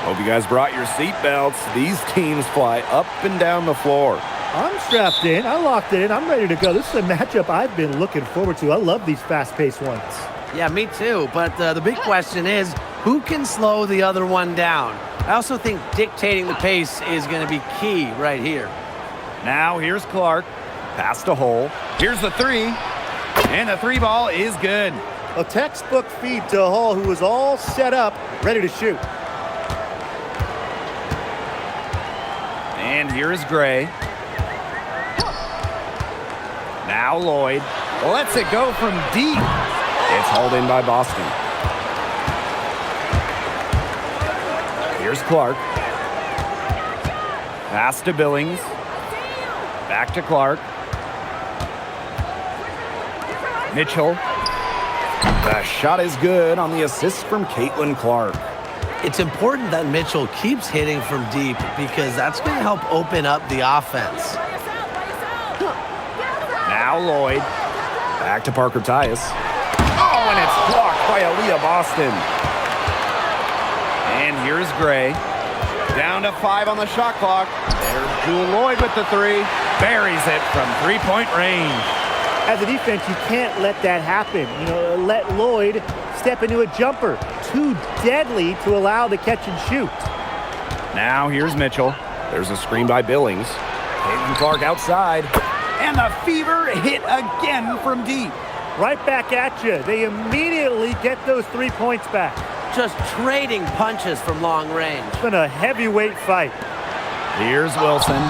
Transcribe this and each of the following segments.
Hope you guys brought your seatbelts. These teams fly up and down the floor. I'm strapped in. I locked it in. I'm ready to go. This is a matchup I've been looking forward to. I love these fast-paced ones. Yeah, me too. But the big question is, who can slow the other one down? I also think dictating the pace is going to be key right here. Now here's Clark. Pass to Hole. Here's the three. And the three ball is good. A textbook feed to Hall, who was all set up, ready to shoot. And here is Gray. Now Lloyd lets it go from deep. It's hauled in by Boston. Here's Clark. Pass to Billings. Back to Clark. Mitchell. The shot is good on the assist from Caitlin Clark. It's important that Mitchell keeps hitting from deep because that's going to help open up the offense. Now Lloyd. Back to Parker Tyus. Oh, and it's blocked by Aaliyah Boston. And here's Gray. Down to 5 on the shot clock. There's Jewel Lloyd with the three. Buries it from three-point range. As a defense, you can't let that happen. Let Lloyd step into a jumper. Too deadly to allow the catch and shoot. Now here's Mitchell. There's a screen by Billings. Caitlin Clark outside. And the Fever hit again from deep. Right back at you. They immediately get those 3 points back. Just trading punches from long range. It's been a heavyweight fight. Here's Wilson.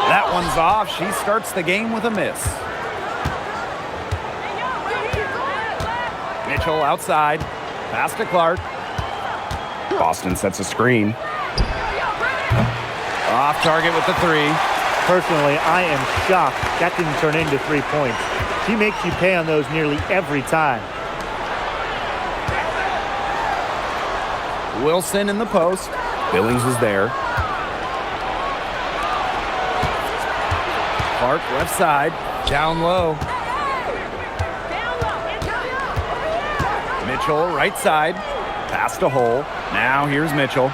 That one's off. She starts the game with a miss. Mitchell outside. Pass to Clark. Boston sets a screen. Off target with the three. Personally, I am shocked that didn't turn into 3 points. She makes you pay on those nearly every time. Wilson in the post. Billings is there. Clark left side. Down low. Mitchell right side. Pass to Hole. Now here's Mitchell.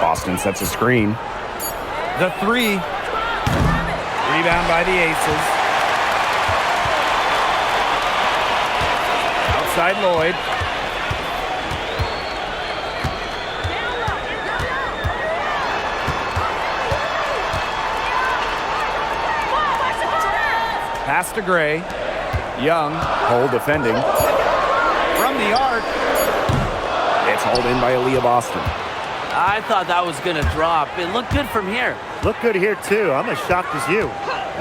Boston sets a screen. The three. Rebound by the Aces. Outside Lloyd. Pass to Gray. Young. Hole defending. From the arc. It's hauled in by Aaliyah Boston. I thought that was going to drop. It looked good from here. Look good here, too. I'm as shocked as you.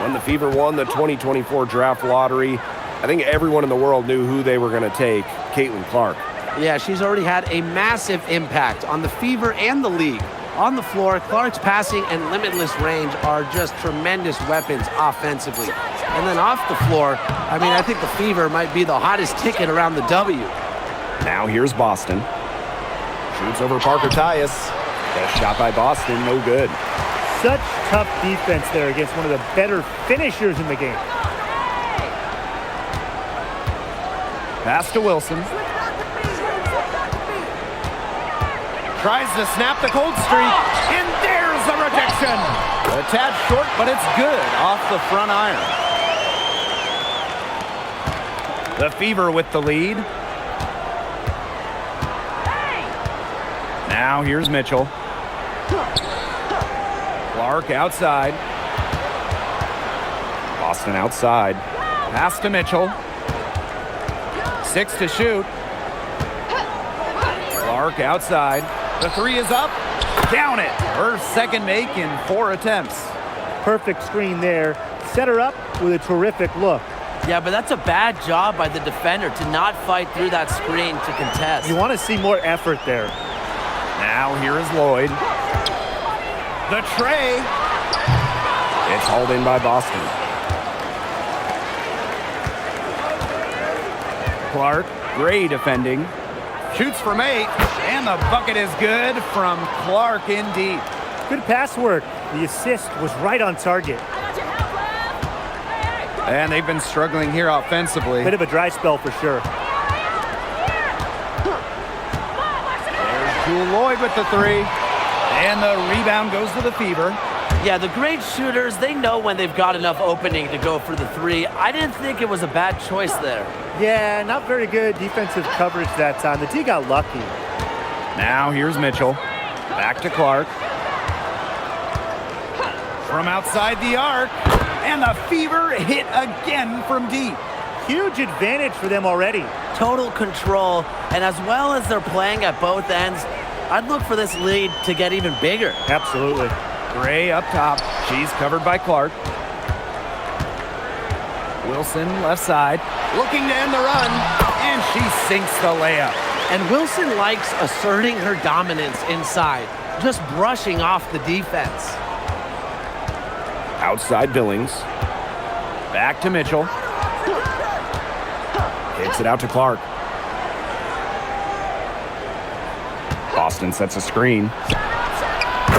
When the Fever won the 2024 draft lottery, I think everyone in the world knew who they were going to take, Caitlin Clark. Yeah, she's already had a massive impact on the Fever and the league. On the floor, Clark's passing and limitless range are just tremendous weapons offensively. And then off the floor, I think the Fever might be the hottest ticket around the W. Now here's Boston. Shoots over Parker Tyus. The shot by Boston, no good. Such tough defense there against one of the better finishers in the game. Pass to Wilson. Tries to snap the cold streak, and there's the rejection. A tad short, but it's good off the front iron. The Fever with the lead. Now here's Mitchell. Clark outside. Boston outside. Pass to Mitchell. 6 to shoot. Clark outside. The three is up. Down it. Her second make in 4 attempts. Perfect screen there. Set her up with a terrific look. Yeah, but that's a bad job by the defender to not fight through that screen to contest. You want to see more effort there. Now here is Lloyd. The tray. It's hauled in by Boston. Clark, Gray defending. Shoots from 8, and the bucket is good from Clark in deep. Good pass work. The assist was right on target. And they've been struggling here offensively. Bit of a dry spell for sure. Jewel Lloyd with the three. And the rebound goes to the Fever. Yeah, the great shooters, they know when they've got enough opening to go for the three. I didn't think it was a bad choice there. Yeah, not very good defensive coverage that time. The D got lucky. Now here's Mitchell. Back to Clark. From outside the arc. And the Fever hit again from deep. Huge advantage for them already. Total control, and as well as they're playing at both ends, I'd look for this lead to get even bigger. Absolutely. Gray up top. She's covered by Clark. Wilson left side. Looking to end the run. And she sinks the layup. And Wilson likes asserting her dominance inside, just brushing off the defense. Outside Billings. Back to Mitchell. Kicks it out to Clark. Boston sets a screen.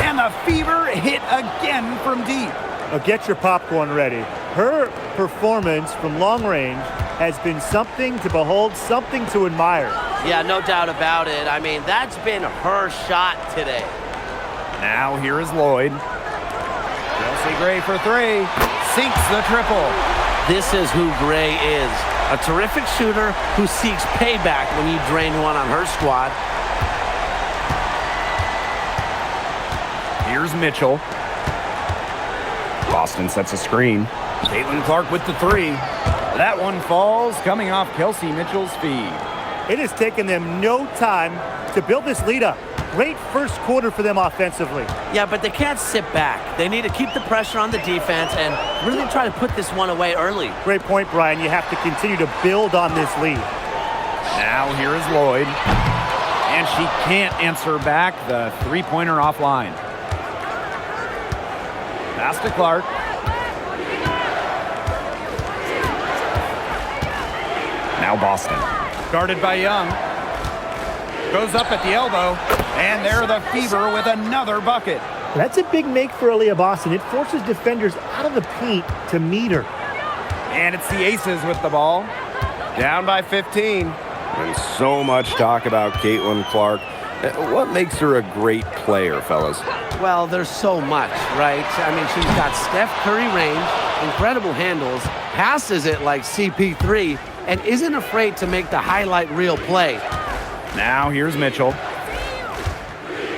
And the Fever hit again from deep. Now get your popcorn ready. Her performance from long range has been something to behold, something to admire. Yeah, no doubt about it. I mean, that's been her shot today. Now here is Lloyd. Chelsea Gray for three. Sinks the triple. This is who Gray is. A terrific shooter who seeks payback when you drain one on her squad. Here's Mitchell. Boston sets a screen. Caitlin Clark with the three. That one falls, coming off Kelsey Mitchell's feed. It has taken them no time to build this lead up. Great first quarter for them offensively. Yeah, but they can't sit back. They need to keep the pressure on the defense and really try to put this one away early. Great point, Brian. You have to continue to build on this lead. Now here is Lloyd. And she can't answer back. The three-pointer offline. Pass to Clark. Now Boston. Guarded by Young. Goes up at the elbow. And there the Fever with another bucket. That's a big make for Aaliyah Boston. It forces defenders out of the paint to meet her. And it's the Aces with the ball. Down by 15. And so much talk about Caitlin Clark. What makes her a great player, fellas? Well, there's so much, right? I mean, she's got Steph Curry range, incredible handles, passes it like CP3, and isn't afraid to make the highlight reel play. Now here's Mitchell.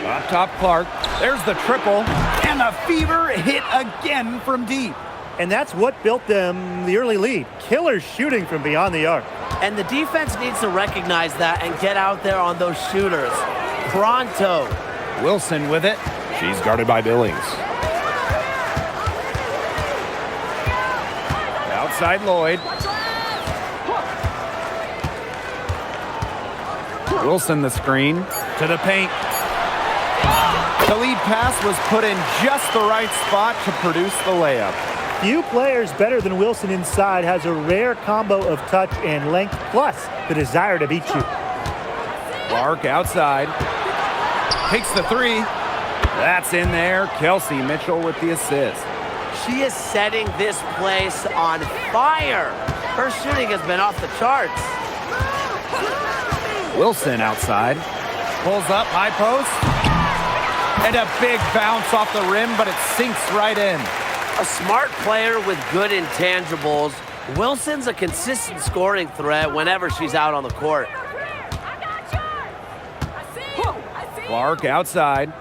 Up top Clark. There's the triple. And the Fever hit again from deep. And that's what built them the early lead. Killer shooting from beyond the arc. And the defense needs to recognize that and get out there on those shooters. Pronto. Wilson with it. She's guarded by Billings. Outside Lloyd. Wilson the screen. To the paint. The lead pass was put in just the right spot to produce the layup. Few players better than Wilson inside, has a rare combo of touch and length, plus the desire to beat you. Clark outside. Takes the three. That's in there. Kelsey Mitchell with the assist. She is setting this place on fire. Her shooting has been off the charts. Wilson outside. Pulls up, high post. And a big bounce off the rim, but it sinks right in. A smart player with good intangibles. Wilson's a consistent scoring threat whenever she's out on the court. Clark outside.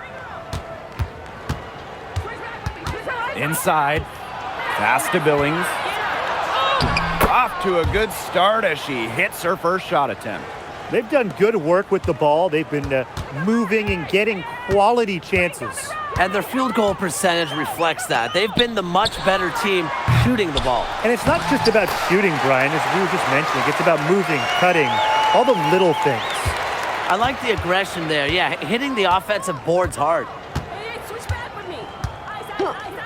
Inside. Pass to Billings. Off to a good start as she hits her first shot attempt. They've done good work with the ball. They've been moving and getting quality chances. And their field goal percentage reflects that. They've been the much better team shooting the ball. And it's not just about shooting, Brian, as we were just mentioning. It's about moving, cutting, all the little things. I like the aggression there. Yeah, hitting the offensive boards hard.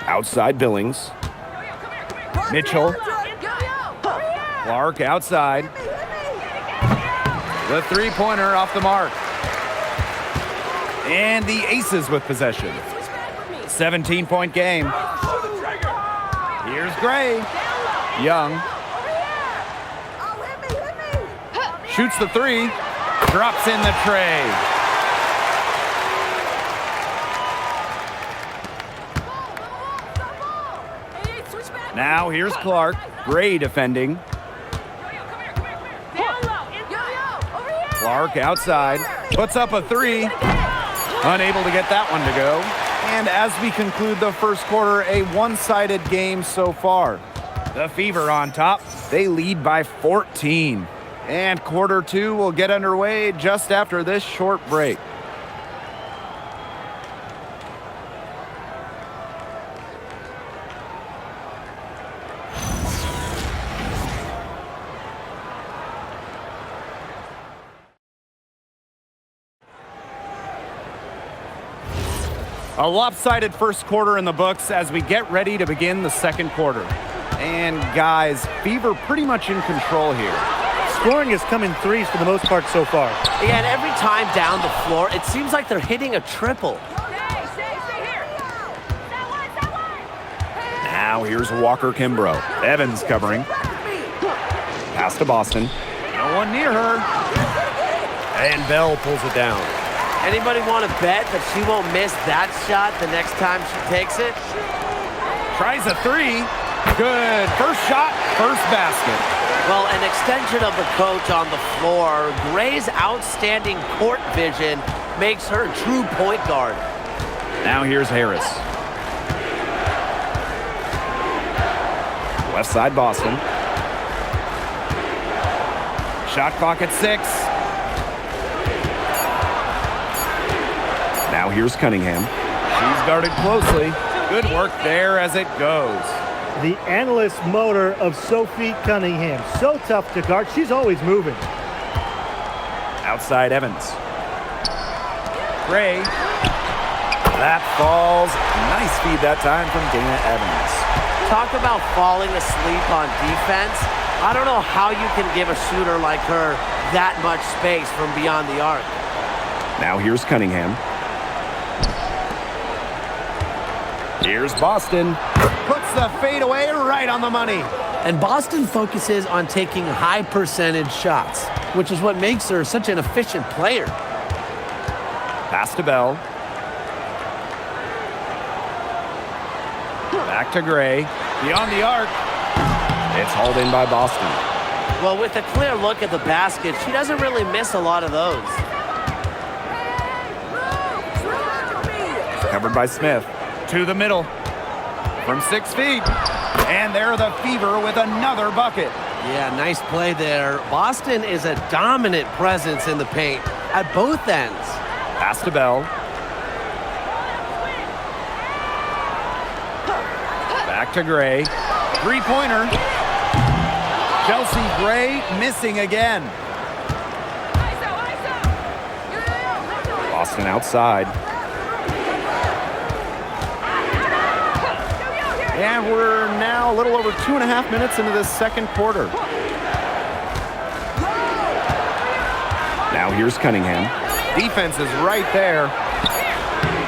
Outside Billings. Mitchell. Clark outside. The three-pointer off the mark. And the Aces with possession. 17-point game. Here's Gray. Young. Shoots the three. Drops in the tray. Now here's Clark. Gray defending. Clark outside. Puts up a three. Unable to get that one to go. And as we conclude the first quarter, a one-sided game so far. The Fever on top. They lead by 14. And quarter two will get underway just after this short break. A lopsided first quarter in the books as we get ready to begin the second quarter. And guys, Fever pretty much in control here. Scoring is coming threes for the most part so far. Yeah, and every time down the floor, it seems like they're hitting a triple. Now here's Walker Kimbrough. Evans covering. Pass to Boston. No one near her. And Bell pulls it down. Anybody want to bet that she won't miss that shot the next time she takes it? Tries a three. Good. First shot, first basket. Well, an extension of the coach on the floor. Gray's outstanding court vision makes her a true point guard. Now here's Harris. Left side Boston. Shot clock at 6. Now here's Cunningham. She's guarded closely. Good work there as it goes. The endless motor of Sophie Cunningham. So tough to guard. She's always moving. Outside Evans. Gray. That falls. Nice feed that time from Dana Evans. Talk about falling asleep on defense. I don't know how you can give a shooter like her that much space from beyond the arc. Now here's Cunningham. Here's Boston. Puts the fadeaway right on the money. And Boston focuses on taking high percentage shots, which is what makes her such an efficient player. Pass to Bell. Back to Gray. Beyond the arc. It's hauled in by Boston. Well, with a clear look at the basket, she doesn't really miss a lot of those. Covered by Smith. To the middle. From 6 feet. And there the Fever with another bucket. Yeah, nice play there. Boston is a dominant presence in the paint at both ends. Pass to Bell. Back to Gray. Three-pointer. Chelsea Gray missing again. Boston outside. And we're now a little over 2.5 minutes into this second quarter. Now here's Cunningham. Defense is right there.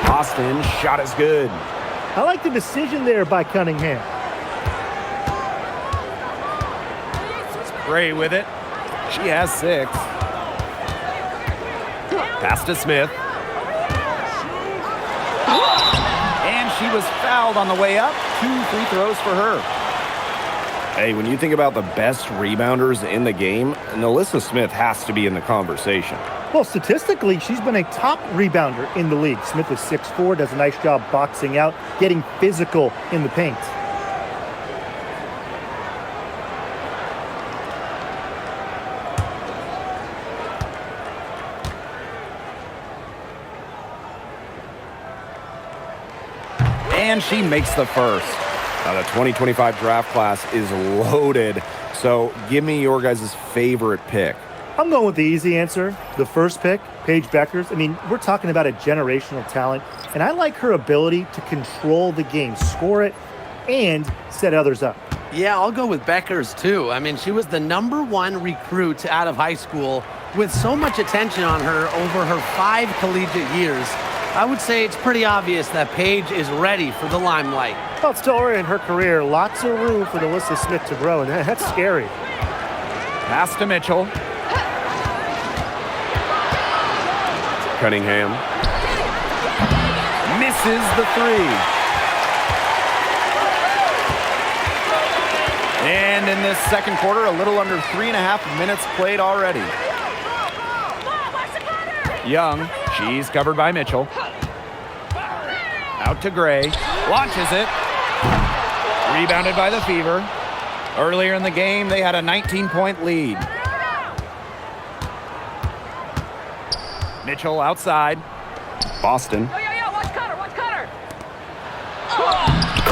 Boston shot is good. I like the decision there by Cunningham. Gray with it. She has 6. Pass to Smith. And she was fouled on the way up. 2 free throws for her. Hey, when you think about the best rebounders in the game, Alyssa Smith has to be in the conversation. Well, statistically, she's been a top rebounder in the league. Smith is 6'4", does a nice job boxing out, getting physical in the paint. And she makes the first. Now, the 2025 draft class is loaded. So give me your guys' favorite pick. I'm going with the easy answer. The first pick, Paige Beckers. I mean, we're talking about a generational talent, and I like her ability to control the game, score it, and set others up. Yeah, I'll go with Beckers, too. I mean, she was the #1 recruit out of high school with so much attention on her over her 5 collegiate years. I would say it's pretty obvious that Paige is ready for the limelight. Well, still early in her career, lots of room for Alyssa Smith to grow, and that's scary. Pass to Mitchell. Cunningham. Misses the 3. And in this second quarter, a little under 3.5 minutes played already. Young, she's covered by Mitchell. Out to Gray, launches it. Rebounded by the Fever. Earlier in the game, they had a 19-point lead. Mitchell outside. Boston.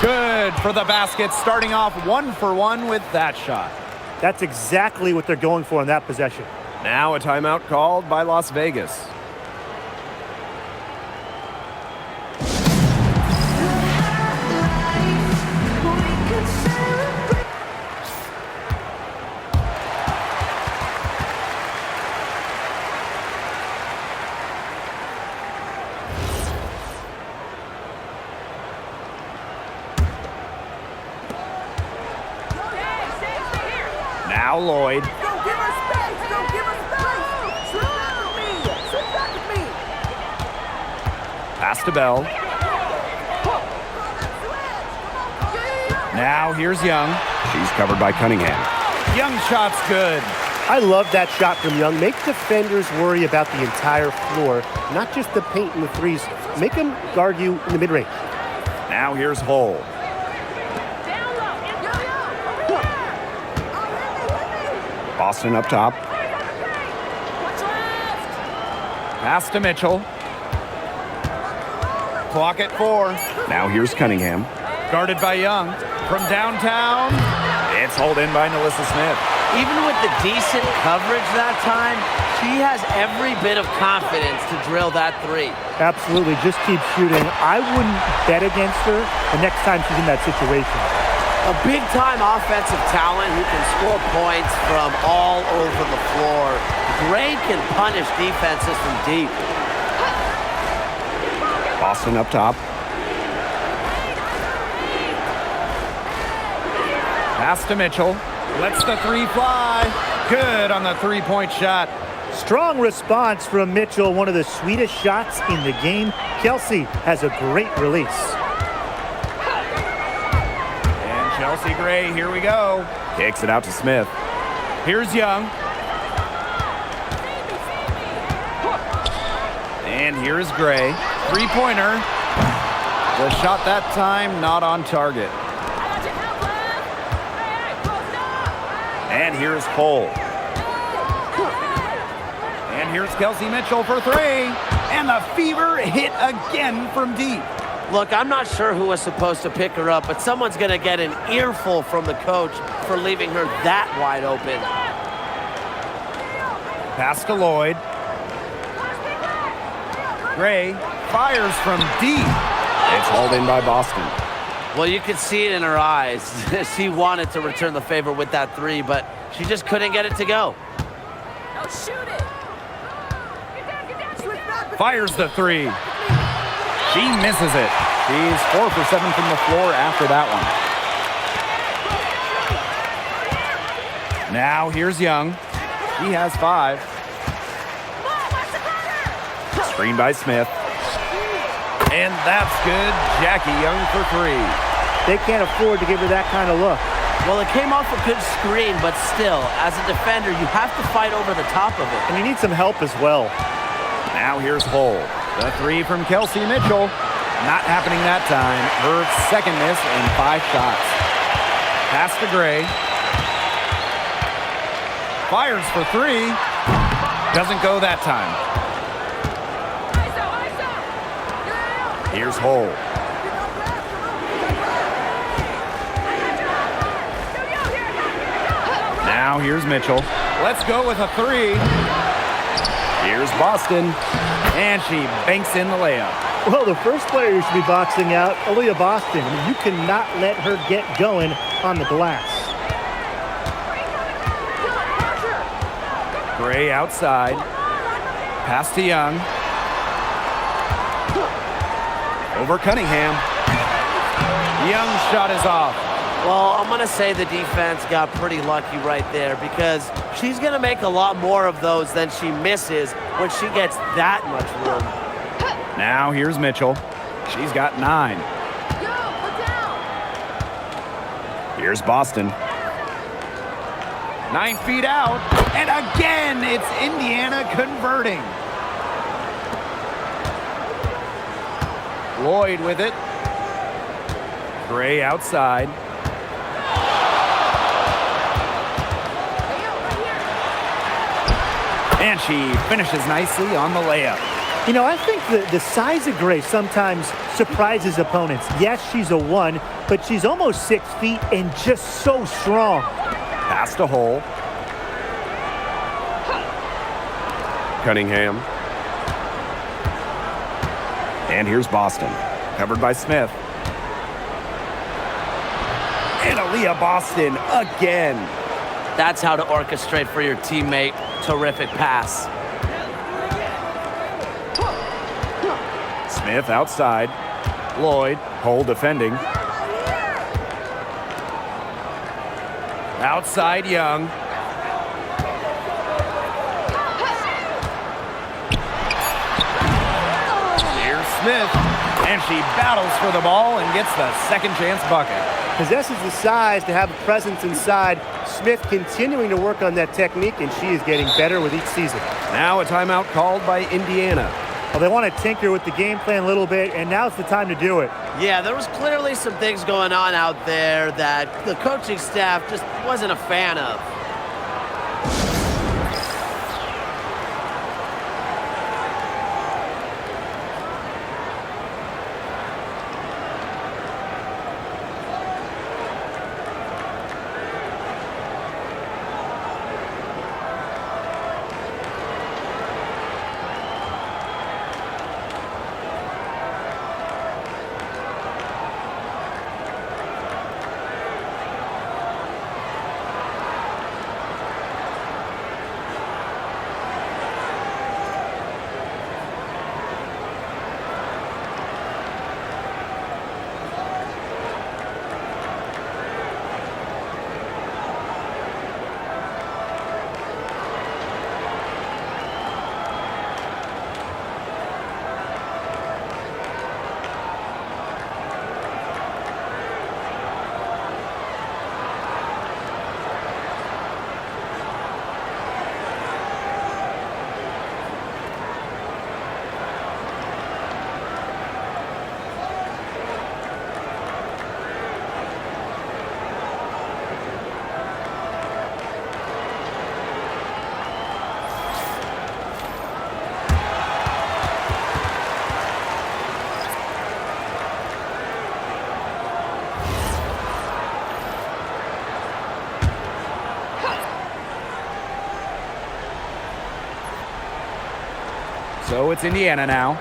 Good for the basket, starting off 1 for 1 with that shot. That's exactly what they're going for in that possession. Now a timeout called by Las Vegas. Now Lloyd. Don't give her space! Don't give her space! Switch back with me! Switch back with me! Pass to Bell. Now here's Young. She's covered by Cunningham. Young shot's good. I love that shot from Young. Make defenders worry about the entire floor, not just the paint and the threes. Make them guard you in the mid-range. Now here's Hull. Boston up top. Pass to Mitchell. Clock at 4. Now here's Cunningham. Guarded by Young. From downtown, it's hauled in by Nalissa Smith. Even with the decent coverage that time, she has every bit of confidence to drill that 3. Absolutely. Just keep shooting. I wouldn't bet against her the next time she's in that situation. A big-time offensive talent who can score points from all over the floor. Gray can punish defenses from deep. Boston up top. Pass to Mitchell. Lets the 3 fly. Good on the 3-point shot. Strong response from Mitchell, one of the sweetest shots in the game. Kelsey has a great release. Chelsea Gray, here we go. Kicks it out to Smith. Here's Young. And here's Gray. 3-pointer. The shot that time not on target. And here's Hull. And here's Kelsey Mitchell for 3. And the Fever hit again from deep. Look, I'm not sure who was supposed to pick her up, but someone's going to get an earful from the coach for leaving her that wide open. Pass to Lloyd. Gray fires from deep. It's hauled in by Boston. Well, you could see it in her eyes. She wanted to return the favor with that 3, but she just couldn't get it to go. Now shoot it! Fires the 3. She misses it. She's 4 for 7 from the floor after that one. Now here's Young. He has 5. Screen by Smith. And that's good. Jackie Young for 3. They can't afford to give her that kind of look. Well, it came off a good screen, but still, as a defender, you have to fight over the top of it. And you need some help as well. Now here's Hull. The 3 from Kelsey Mitchell. Not happening that time. Her second miss in 5 shots. Pass to Gray. Fires for 3. Doesn't go that time. Here's Hull. Now here's Mitchell. Let's go with a 3. Here's Boston. And she banks in the layup. Well, the first player who should be boxing out, Aaliyah Boston. I mean, you cannot let her get going on the glass. Gray outside. Pass to Young. Over Cunningham. Young shot is off. Well, I'm going to say the defense got pretty lucky right there because she's going to make a lot more of those than she misses when she gets that much room. Now here's Mitchell. She's got 9. Here's Boston. 9 feet out. And again, it's Indiana converting. Lloyd with it. Gray outside. And she finishes nicely on the layup. You know, I think the size of Gray sometimes surprises opponents. Yes, she's a 1, but she's almost 6 feet and just so strong. Past a hole. Cunningham. And here's Boston. Covered by Smith. And Aaliyah Boston again. That's how to orchestrate for your teammate. Terrific pass. Smith outside. Lloyd, hole defending. Outside Young. Here's Smith. And she battles for the ball and gets the second chance bucket. Possesses the size to have a presence inside. Smith continuing to work on that technique, and she is getting better with each season. Now a timeout called by Indiana. Well, they want to tinker with the game plan a little bit, and now's the time to do it. Yeah, there was clearly some things going on out there that the coaching staff just wasn't a fan of. So it's Indiana now.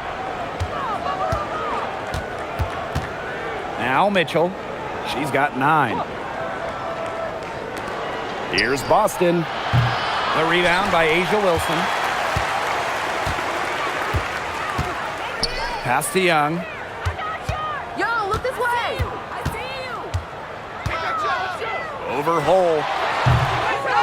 Now Mitchell. She's got 9. Here's Boston. The rebound by Asia Wilson. Pass to Young. Yo, look this way. Over hole.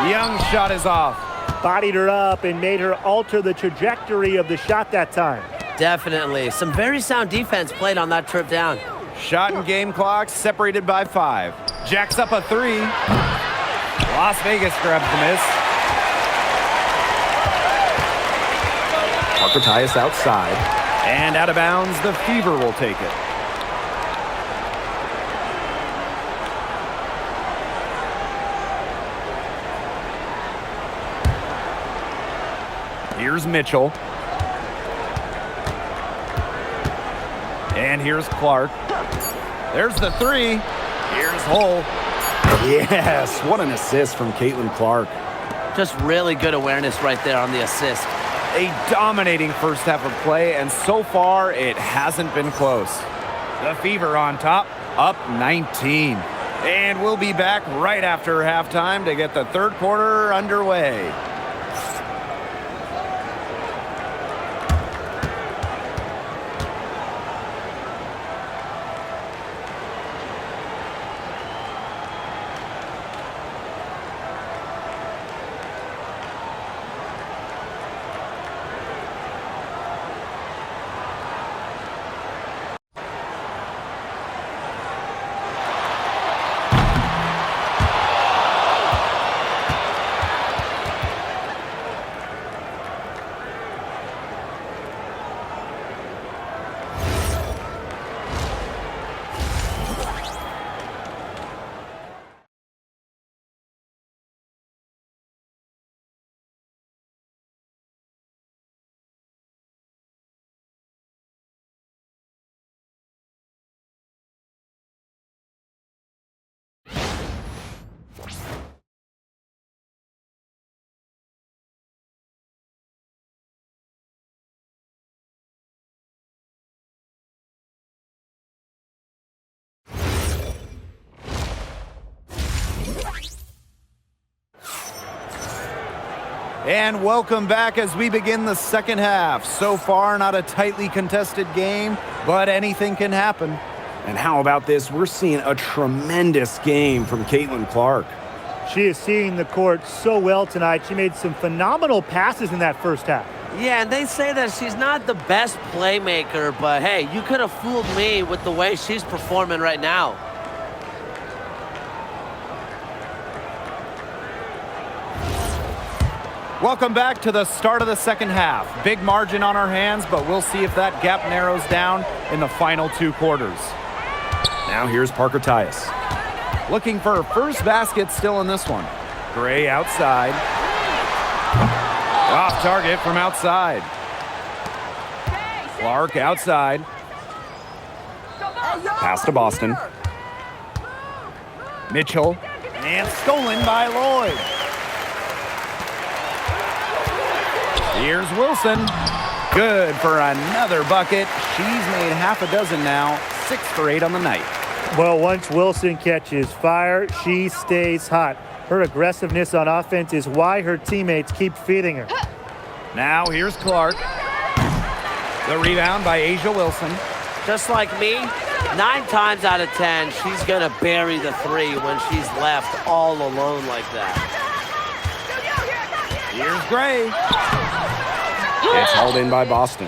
Young's shot is off. Bodied her up and made her alter the trajectory of the shot that time. Definitely. Some very sound defense played on that trip down. Shot and game clock separated by 5. Jacks up a 3. Las Vegas grabs the miss. Parker Tyus outside. And out of bounds, the Fever will take it. Here's Mitchell. And here's Clark. There's the 3. Here's Hull. Yes, what an assist from Caitlin Clark. Just really good awareness right there on the assist. A dominating first half of play, and so far it hasn't been close. The Fever on top, up 19. And we'll be back right after halftime to get the third quarter underway. And welcome back as we begin the second half. So far, not a tightly contested game, but anything can happen. And how about this? We're seeing a tremendous game from Caitlin Clark. She is seeing the court so well tonight. She made some phenomenal passes in that first half. Yeah, and they say that she's not the best playmaker, but hey, you could have fooled me with the way she's performing right now. Welcome back to the start of the second half. Big margin on our hands, but we'll see if that gap narrows down in the final 2 quarters. Now here's Parker Tyus. Looking for her first basket still in this one. Gray outside. Off target from outside. Clark outside. Pass to Boston. Mitchell. And stolen by Lloyd. Here's Wilson. Good for another bucket. She's made half a dozen now. 6 for 8 on the night. Well, once Wilson catches fire, she stays hot. Her aggressiveness on offense is why her teammates keep feeding her. Now here's Clark. The rebound by A'ja Wilson. Just like me, 9 times out of 10, she's going to bury the 3 when she's left all alone like that. Here's Gray. It's hauled in by Boston.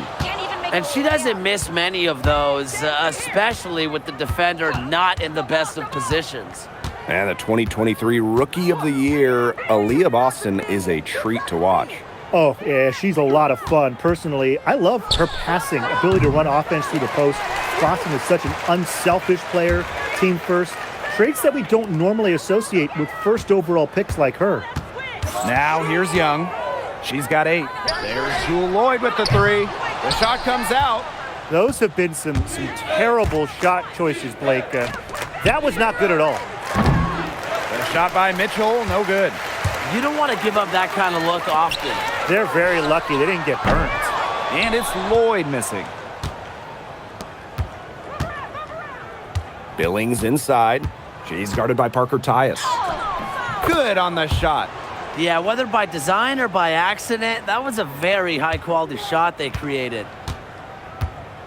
And she doesn't miss many of those, especially with the defender not in the best of positions. And the 2023 Rookie of the Year, Aaliyah Boston, is a treat to watch. Oh, yeah, she's a lot of fun. Personally, I love her passing, ability to run offense through the post. Boston is such an unselfish player, team first. Traits that we don't normally associate with first overall picks like her. Now here's Young. She's got 8. There's Jewel Lloyd with the 3. The shot comes out. Those have been some terrible shot choices, Blake. That was not good at all. The shot by Mitchell, no good. You don't want to give up that kind of look often. They're very lucky they didn't get burnt. And it's Lloyd missing. Billings inside. She's guarded by Parker Tyus. Good on the shot. Yeah, whether by design or by accident, that was a very high-quality shot they created.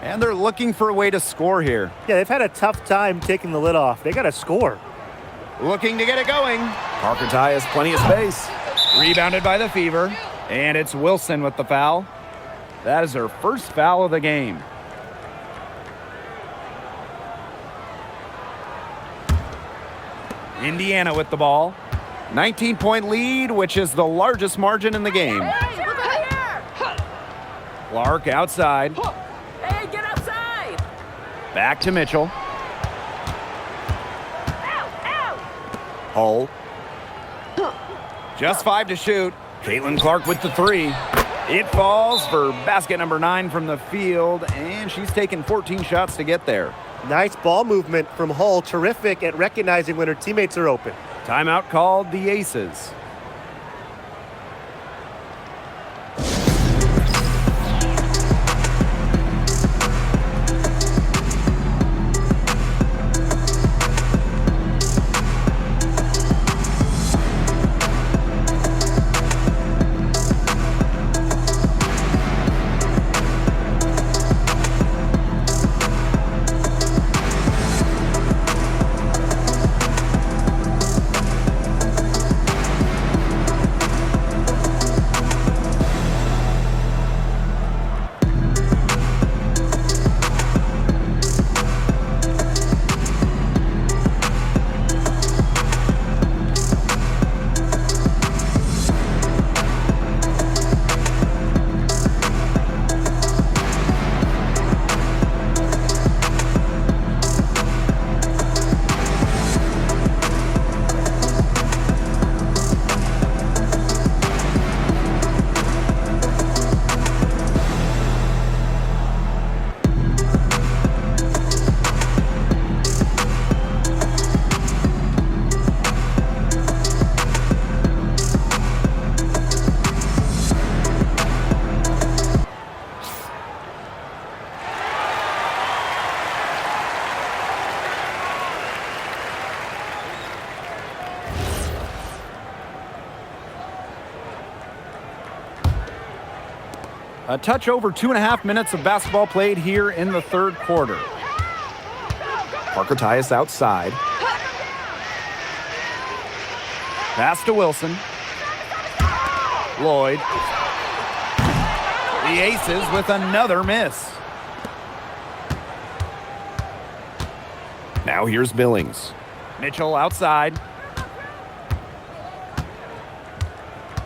And they're looking for a way to score here. Yeah, they've had a tough time taking the lid off. They got to score. Looking to get it going. Parker Tyus, plenty of space. Rebounded by the Fever. And it's Wilson with the foul. That is her first foul of the game. Indiana with the ball. 19-point lead, which is the largest margin in the game. Hey, look over here! Clark outside. Hey, get outside! Back to Mitchell. Hull. Just 5 to shoot. Caitlin Clark with the 3. It falls for basket number 9 from the field, and she's taken 14 shots to get there. Nice ball movement from Hull. Terrific at recognizing when her teammates are open. Timeout called the Aces. A touch over 2.5 minutes of basketball played here in the third quarter. Parker Tyus outside. Pass to Wilson. Lloyd. The Aces with another miss. Now here's Billings. Mitchell outside.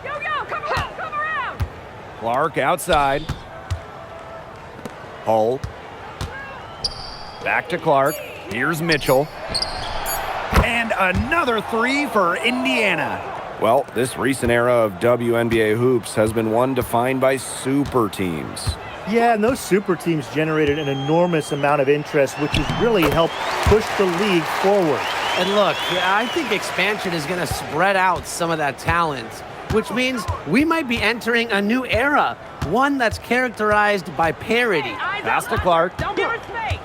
Come around. Clark outside. Hull. Back to Clark. Here's Mitchell. And another three for Indiana. Well, this recent era of WNBA hoops has been one defined by super teams. Yeah, and those super teams generated an enormous amount of interest, which has really helped push the league forward. And look, I think expansion is going to spread out some of that talent, which means we might be entering a new era, one that's characterized by parity. Pass to Clark. Don't give her space.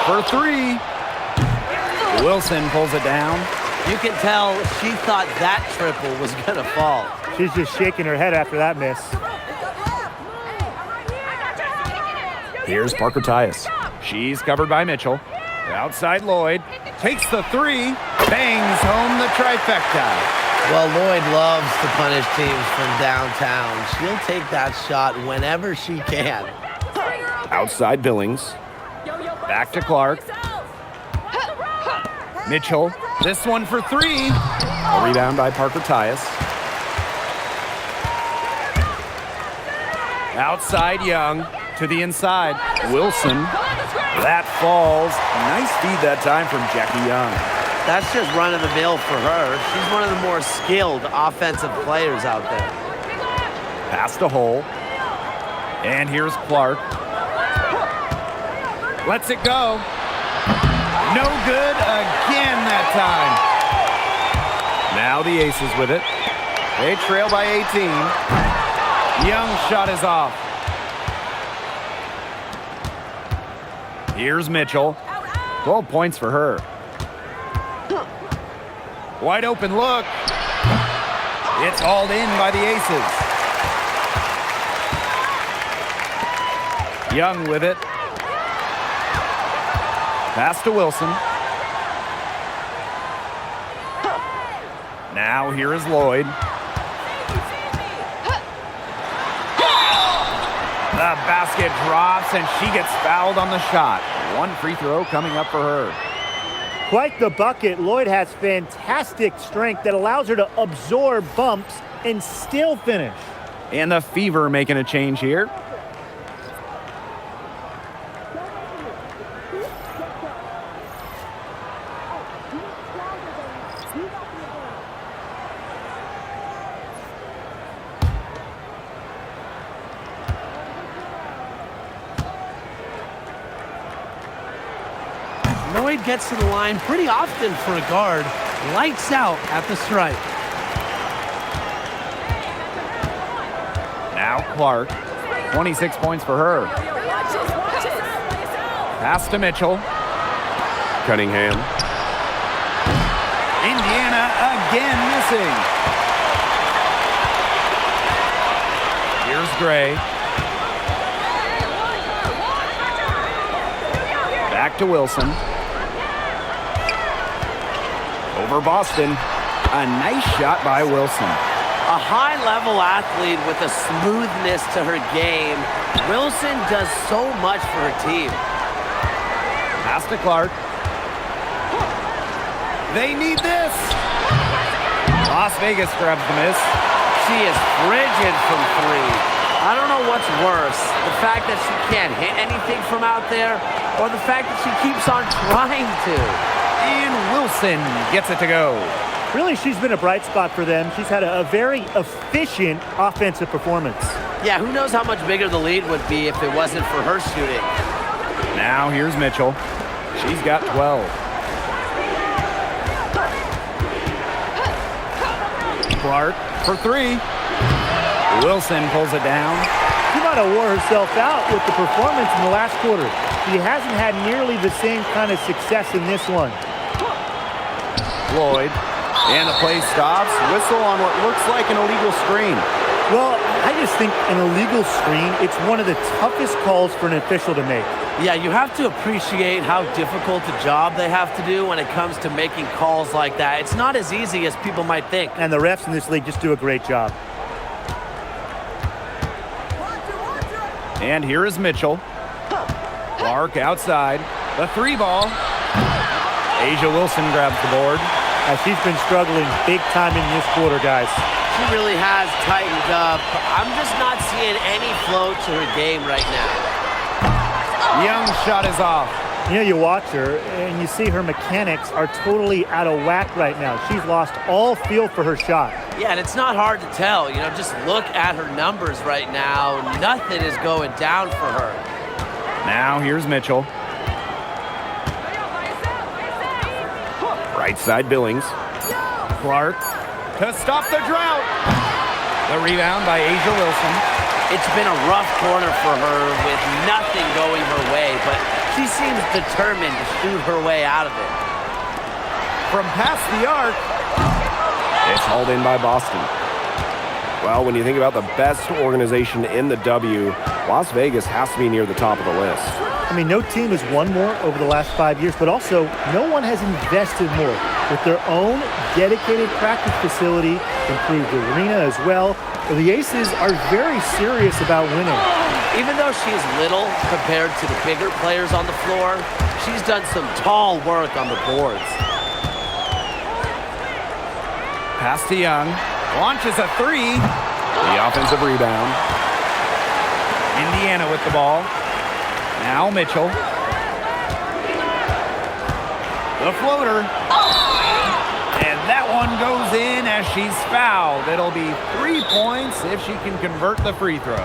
For three. Wilson pulls it down. You can tell she thought that triple was going to fall. She's just shaking her head after that miss. Here's Parker Tyus. She's covered by Mitchell. Outside Lloyd. Takes the three. Bangs home the trifecta. Well, Lloyd loves to punish teams from downtown. She'll take that shot whenever she can. Outside Billings. Back to Clark. Mitchell. This one for three. A rebound by Parker Tyus. Outside Young. To the inside. Wilson. That falls. Nice feed that time from Jackie Young. That's just run-of-the-mill for her. She's one of the more skilled offensive players out there. Pass to Hull. And here's Clark. Lets it go. No good again that time. Now the Aces with it. They trail by 18. Young's shot is off. Here's Mitchell. 12 points for her. Wide open look. It's hauled in by the Aces. Young with it. Pass to Wilson. Now here is Lloyd. The basket drops and she gets fouled on the shot. One free throw coming up for her. Quite the bucket. Lloyd has fantastic strength that allows her to absorb bumps and still finish. And the Fever making a change here. Lloyd gets to the line pretty often for a guard. Lights out at the stripe. Now Clark. 26 points for her. Pass to Mitchell. Cunningham. Indiana again missing. Here's Gray. Back to Wilson. Over Boston. A nice shot by Wilson. A high-level athlete with a smoothness to her game. Wilson does so much for her team. Pass to Clark. They need this. Las Vegas grabs the miss. She is frigid from three. I don't know what's worse, the fact that she can't hit anything from out there, or the fact that she keeps on trying to. And Wilson gets it to go. Really, she's been a bright spot for them. She's had a very efficient offensive performance. Yeah, who knows how much bigger the lead would be if it wasn't for her shooting. Now here's Mitchell. She's got 12. Clark for three. Wilson pulls it down. She might have wore herself out with the performance in the last quarter. She hasn't had nearly the same kind of success in this one. Lloyd. And the play stops. Whistle on what looks like an illegal screen. Well, I just think an illegal screen, it's one of the toughest calls for an official to make. Yeah, you have to appreciate how difficult a job they have to do when it comes to making calls like that. It's not as easy as people might think. And the refs in this league just do a great job. And here is Mitchell. Clark outside. The 3 ball. A'ja Wilson grabs the board. She's been struggling big time in this quarter, guys. She really has tightened up. I'm just not seeing any flow to her game right now. Young's shot is off. You know, you watch her and you see her mechanics are totally out of whack right now. She's lost all feel for her shot. Yeah, and it's not hard to tell. You know, just look at her numbers right now. Nothing is going down for her. Now here's Mitchell. Right side Billings. Clark to stop the drought. The rebound by A'ja Wilson. It's been a rough quarter for her with nothing going her way, but she seems determined to shoot her way out of it. From past the arc. It's hauled in by Boston. Well, when you think about the best organization in the W, Las Vegas has to be near the top of the list. I mean, no team has won more over the last 5 years, but also no one has invested more with their own dedicated practice facility, improved arena as well. The Aces are very serious about winning. Even though she's little compared to the bigger players on the floor, she's done some tall work on the boards. Pass to Young. Launches a 3. The offensive rebound. Indiana with the ball. Now Mitchell. The floater. And that one goes in as she's fouled. It'll be 3 points if she can convert the free throw.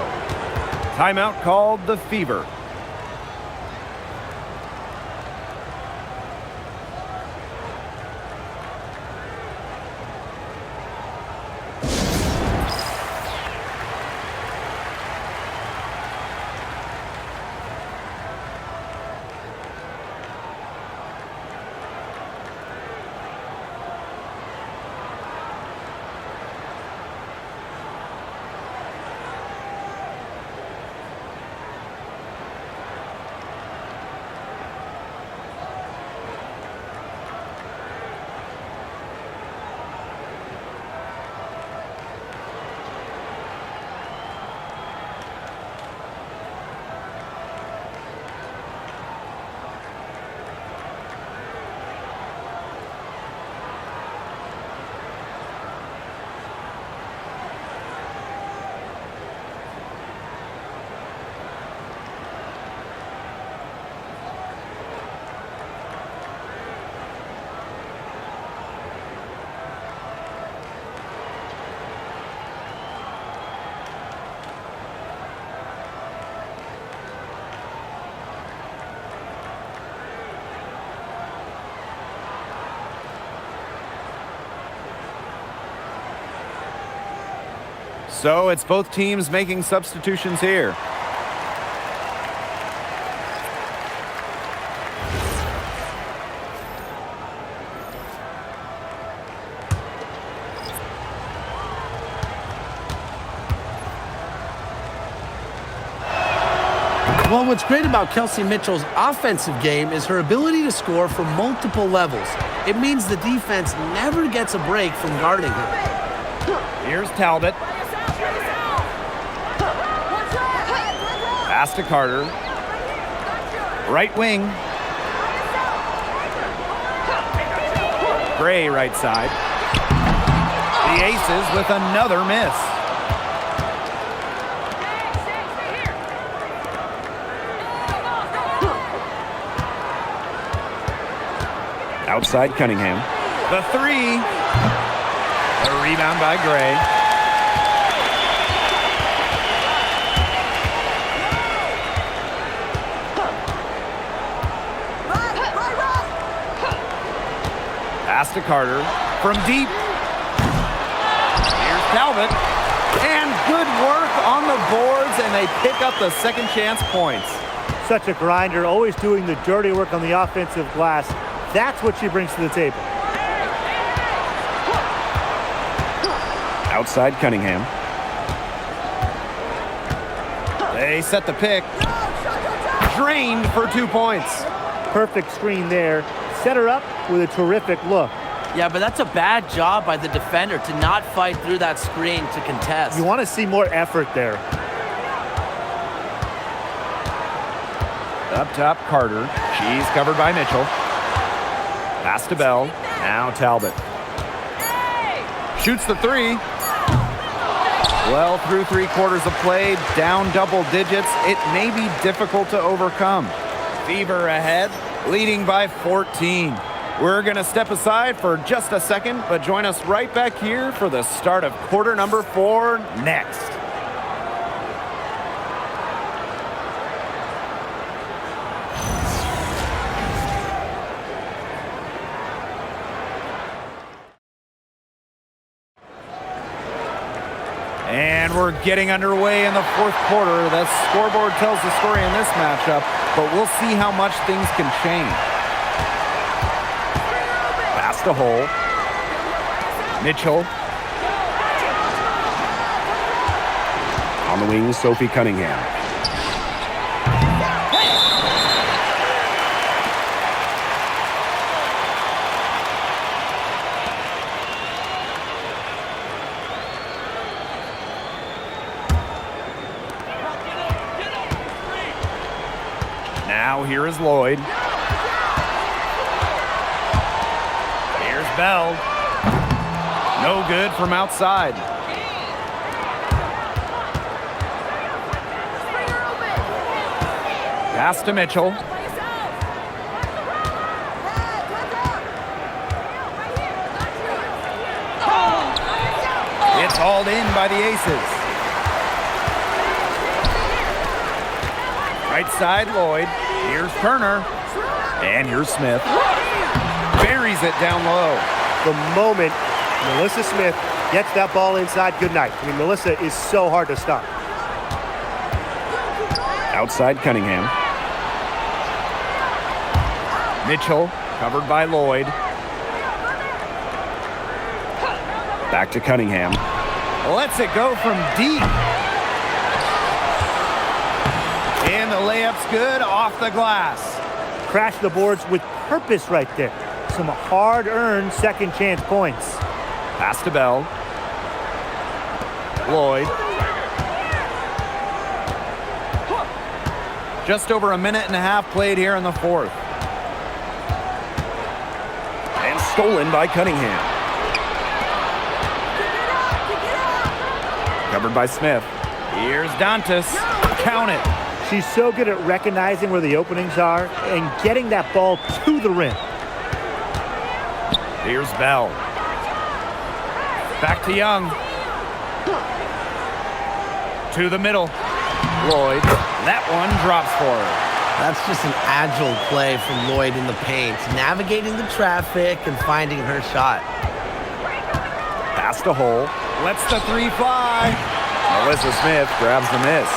Timeout called the Fever. So it's both teams making substitutions here. Well, what's great about Kelsey Mitchell's offensive game is her ability to score from multiple levels. It means the defense never gets a break from guarding her. Here's Talbot. Pass to Carter. Right wing. Gray right side. The Aces with another miss. Outside Cunningham. The 3. A rebound by Gray. Pass to Carter. From deep. Here's Talbot. And good work on the boards, and they pick up the second chance points. Such a grinder, always doing the dirty work on the offensive glass. That's what she brings to the table. Outside Cunningham. They set the pick. Drained for 2 points. Perfect screen there. Set her up with a terrific look. Yeah, but that's a bad job by the defender to not fight through that screen to contest. You want to see more effort there. Up top, Carter. She's covered by Mitchell. Pass to Bell. Now Talbot. Shoots the three. Well, through 3 quarters of play, down double digits. It may be difficult to overcome. Fever ahead, leading by 14. We're going to step aside for just a second, but join us right back here for the start of quarter number 4 next. And we're getting underway in the 4th quarter. The scoreboard tells the story in this matchup, but we'll see how much things can change. Pass to Hole. Mitchell. On the wing, Sophie Cunningham. Now here is Lloyd. Here's Bell. No good from outside. Pass to Mitchell. It's hauled in by the Aces. Right side, Lloyd. Here's Turner. And here's Smith. Buries it down low. The moment Melissa Smith gets that ball inside, good night. I mean, Melissa is so hard to stop. Outside Cunningham. Mitchell, covered by Lloyd. Back to Cunningham. Lets it go from deep. And the layup's good off the glass. Crash the boards with purpose right there. Some hard-earned second chance points. Pass to Bell. Lloyd. Just over a minute and a half played here in the 4th. And stolen by Cunningham. Covered by Smith. Here's Dantas. Count it. She's so good at recognizing where the openings are and getting that ball to the rim. Here's Bell. Back to Young. To the middle. Lloyd. That one drops for her. That's just an agile play from Lloyd in the paint, navigating the traffic and finding her shot. Pass to Hole. Lets the three fly. Melissa Smith grabs the miss.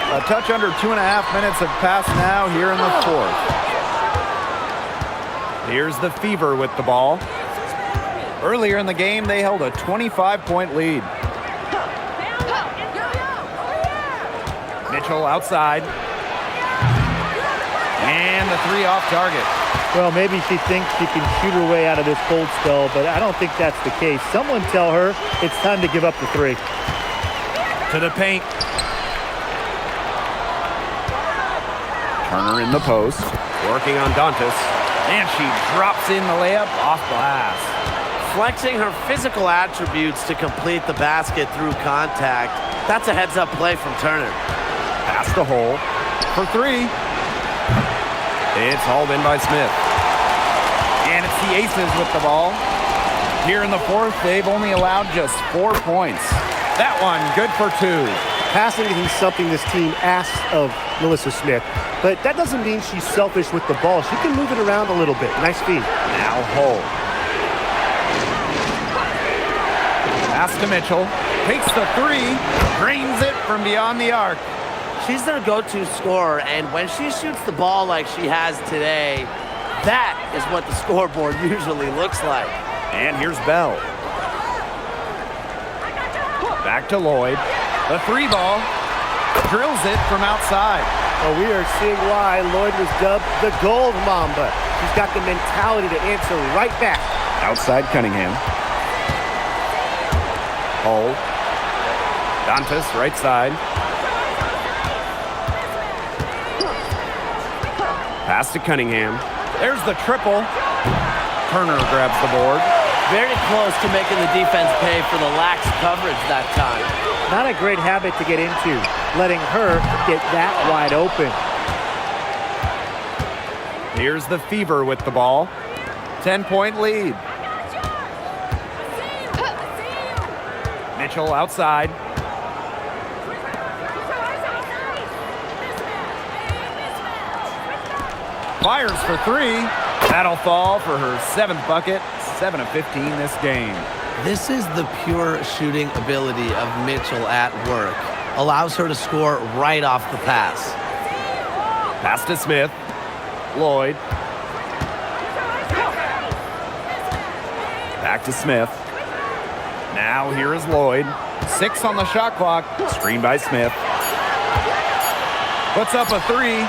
A touch under 2.5 minutes have passed now here in the 4th. Here's the Fever with the ball. Earlier in the game, they held a 25-point lead. Mitchell outside. And the three off target. Well, maybe she thinks she can shoot her way out of this cold spell, but I don't think that's the case. Someone tell her it's time to give up the three. To the paint. Turner in the post. Working on Dantas. And she drops in the layup off glass. Flexing her physical attributes to complete the basket through contact. That's a heads-up play from Turner. Pass the hole for three. It's hauled in by Smith. And it's the Aces with the ball. Here in the 4th, they've only allowed just 4 points. That one good for 2. Passing is something this team asks of Melissa Smith, but that doesn't mean she's selfish with the ball. She can move it around a little bit. Nice feed. Now Hole. Pass to Mitchell. Takes the three. Drains it from beyond the arc. She's their go-to scorer, and when she shoots the ball like she has today, that is what the scoreboard usually looks like. And here's Bell. Back to Lloyd. The three ball. Drills it from outside. Well, we are seeing why Lloyd was dubbed the Gold Mamba. She's got the mentality to answer right back. Outside Cunningham. Hole. Dantas, right side. Pass to Cunningham. There's the triple. Turner grabs the board. Very close to making the defense pay for the lax coverage that time. Not a great habit to get into, letting her get that wide open. Here's the Fever with the ball. 10-point lead. Mitchell outside. Fires for three. That'll fall for her 7th bucket. 7 of 15 this game. This is the pure shooting ability of Mitchell at work. Allows her to score right off the pass. Pass to Smith. Lloyd. Back to Smith. Now here is Lloyd. 6 on the shot clock. Screen by Smith. Puts up a three.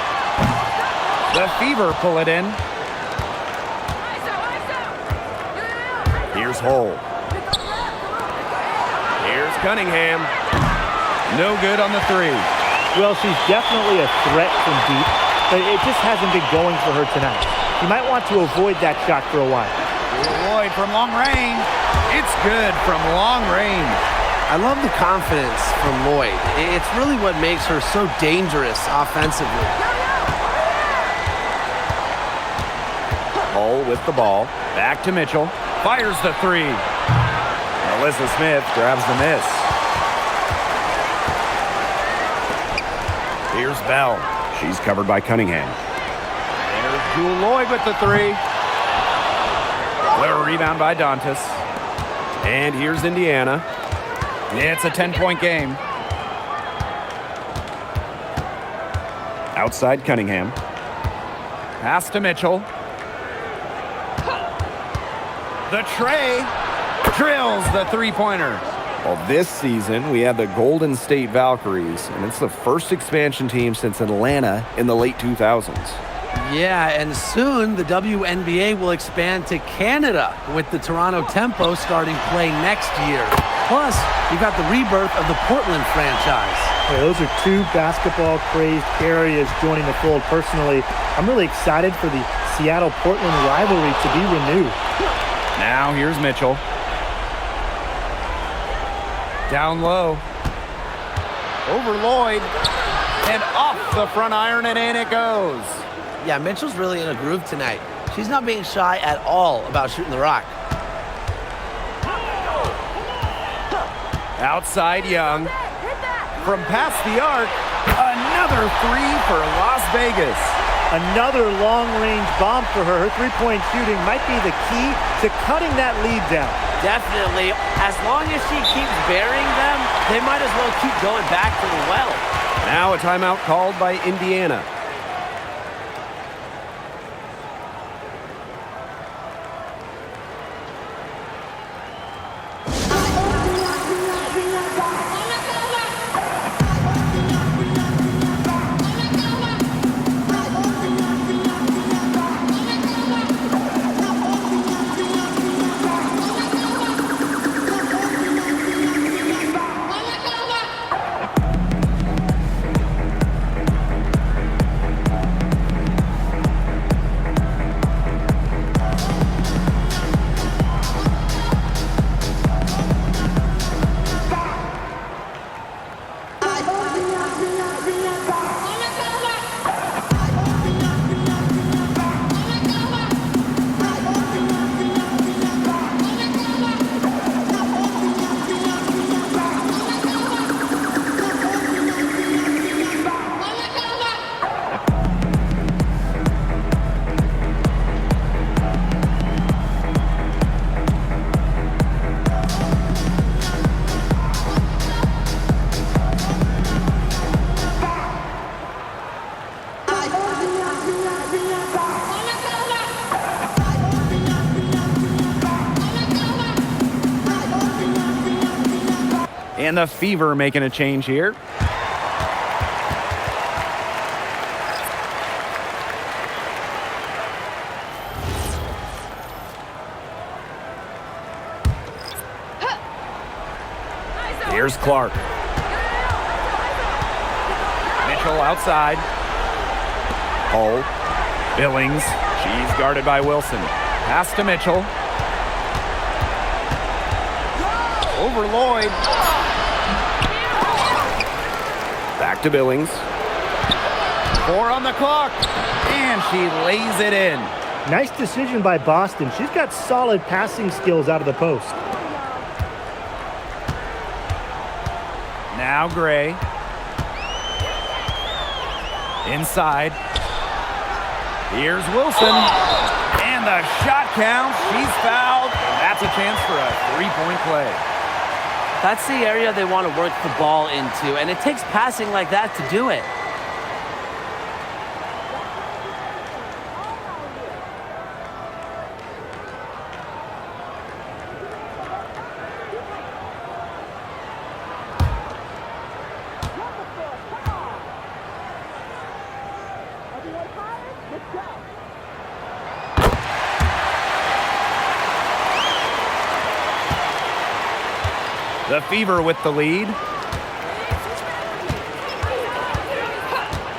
The Fever pull it in. Here's Hull. Here's Cunningham. No good on the three. Well, she's definitely a threat from deep, but it just hasn't been going for her tonight. You might want to avoid that shot for a while. Lloyd from long range. It's good from long range. I love the confidence from Lloyd. It's really what makes her so dangerous offensively. Hull with the ball. Back to Mitchell. Fires the three. Alyssa Smith grabs the miss. Here's Bell. She's covered by Cunningham. There's Jewel Lloyd with the three. Clever rebound by Dantas. And here's Indiana. It's a 10-point game. Outside Cunningham. Pass to Mitchell. The tray drills the three-pointer. Well, this season, we had the Golden State Valkyries, and it's the first expansion team since Atlanta in the late 2000s. Yeah, and soon the WNBA will expand to Canada with the Toronto Tempo starting play next year. Plus, you got the rebirth of the Portland franchise. Yeah, those are two basketball-crazed areas joining the fold. Personally, I'm really excited for the Seattle-Portland rivalry to be renewed. Now here's Mitchell. Down low. Over Lloyd. And off the front iron, and in it goes. Yeah, Mitchell's really in a groove tonight. She's not being shy at all about shooting the rock. Outside Young. From past the arc, another three for Las Vegas. Another long-range bomb for her. Her three-point shooting might be the key to cutting that lead down. Definitely. As long as she keeps burying them, they might as well keep going back to the well. Now a timeout called by Indiana. And the Fever making a change here. Here's Clark. Mitchell outside. Hull. Billings. She's guarded by Wilson. Pass to Mitchell. Over Lloyd. Back to Billings. 4 on the clock. And she lays it in. Nice decision by Boston. She's got solid passing skills out of the post. Now Gray. Inside. Here's Wilson. And the shot counts. She's fouled. And that's a chance for a three-point play. That's the area they want to work the ball into, and it takes passing like that to do it. The Fever with the lead.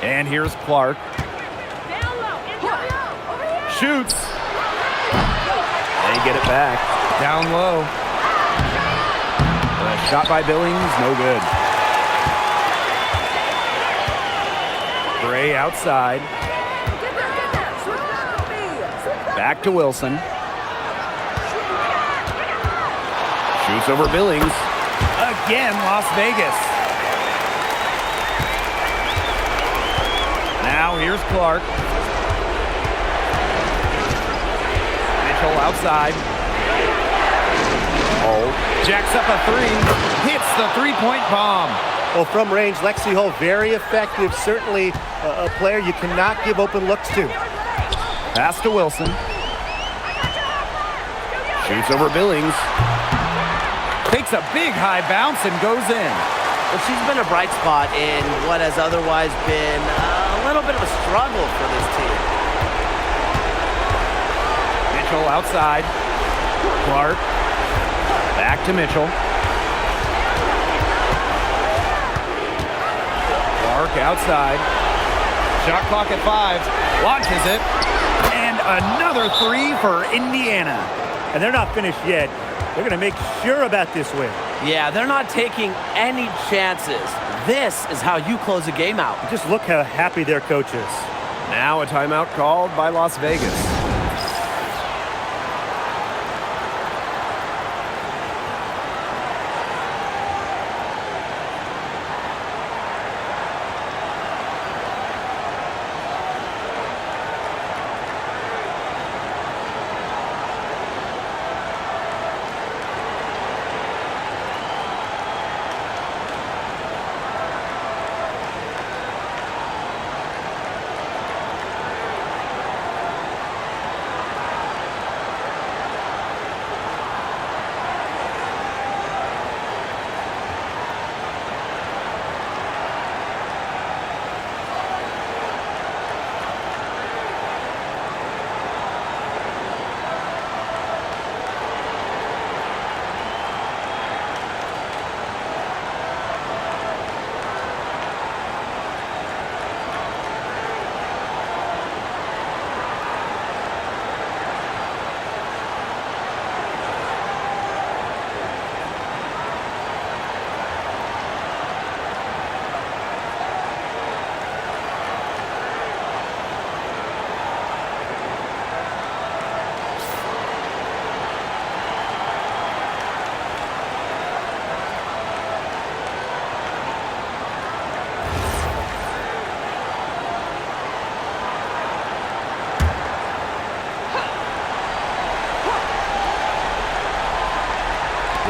And here's Clark. Shoots. They get it back. Down low. The shot by Billings, no good. Gray outside. Back to Wilson. Shoots over Billings. Again, Las Vegas. Now here's Clark. Mitchell outside. Hull. Jacks up a 3. Hits the three-point bomb. Well, from range, Lexi Hull, very effective. Certainly a player you cannot give open looks to. Pass to Wilson. Shoots over Billings. Takes a big high bounce and goes in. Well, she's been a bright spot in what has otherwise been a little bit of a struggle for this team. Mitchell outside. Clark. Back to Mitchell. Clark outside. Shot clock at 5. Launches it. And another 3 for Indiana. And they're not finished yet. They're going to make sure about this win. Yeah, they're not taking any chances. This is how you close a game out. Just look how happy their coach is. Now a timeout called by Las Vegas.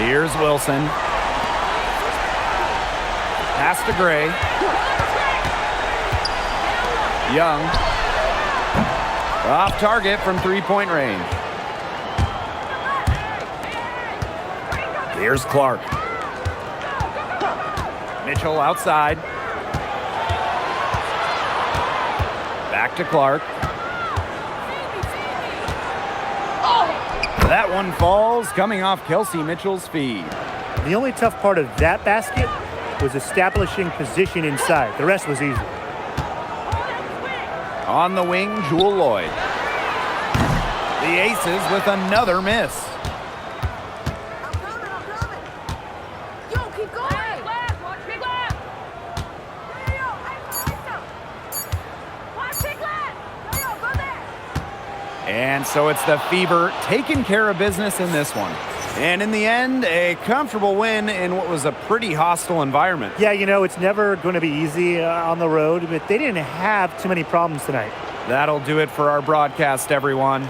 Here's Wilson. Pass to Gray. Young. Off target from three-point range. Here's Clark. Mitchell outside. Back to Clark. That one falls, coming off Kelsey Mitchell's feed. The only tough part of that basket was establishing position inside. The rest was easy. On the wing, Jewel Lloyd. The Aces with another miss. I'm coming. Yo, keep going. Watch big left. Yo, watch big left. Yo, go there. And so it's the Fever taking care of business in this one. And in the end, a comfortable win in what was a pretty hostile environment. Yeah, you know, it's never going to be easy on the road, but they didn't have too many problems tonight. That'll do it for our broadcast, everyone.